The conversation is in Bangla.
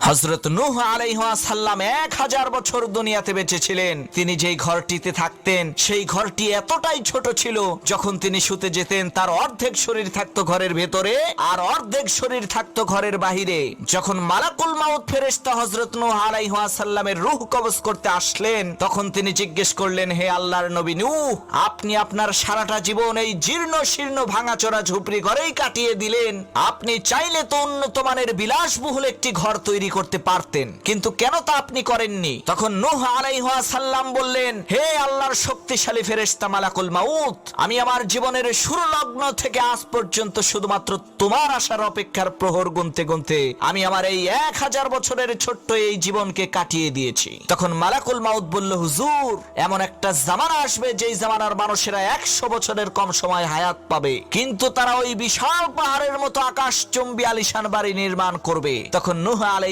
হযরত নূহ আলাইহিস সালাম 1000 বছর দুনিয়াতে বেঁচে ছিলেন। তিনি যেই ঘরটিতে থাকতেন সেই ঘরটি এতটাই ছোট ছিল, যখন তিনি শুতে যেতেন তার অর্ধেক শরীর থাকতো ঘরের ভেতরে আর অর্ধেক শরীর থাকতো ঘরের বাহিরে। যখন মালাকুল মাউত ফেরেশতা হযরত নূহ আলাইহিস সালামের রূহ কবজ করতে আসলেন, তখন তিনি জিজ্ঞেস করলেন, হে আল্লাহর নবী নূহ, আপনি আপনার সারাটা জীবন এই জীর্ণ শীর্ণ ভাঙাচোরা ঝুপড়ি ঘরেই কাটিয়ে দিলেন। আপনি চাইলে তো উন্নত মানের বিলাসবহুল একটি ঘর তৈরি করতে পারতেন, কিন্তু কেন তা আপনি করেননি? তখন নূহ আলাইহিস সালাম বললেন, হে আল্লাহর শক্তিশালী ফেরেশতা মালাকুল মাউত, আমি আমার জীবনের শুরু লগ্ন থেকে আজ পর্যন্ত শুধুমাত্র তোমার আসার অপেক্ষার প্রহর গুনতে গুনতে আমি আমার এই 1000 বছরের ছোট্ট এই জীবনকে কাটিয়ে দিয়েছি। তখন মালাকুল মাউত বলল, হুজুর, এমন একটা জামানা আসবে যেই জামানার মানুষেরা 100 বছরের কম সময় হায়াত পাবে, কিন্তু তারা ওই বিশাল পাহাড়ের মতো আকাশচুম্বী আলিশান বাড়ি নির্মাণ করবে। তখন নূহ আলাইহিস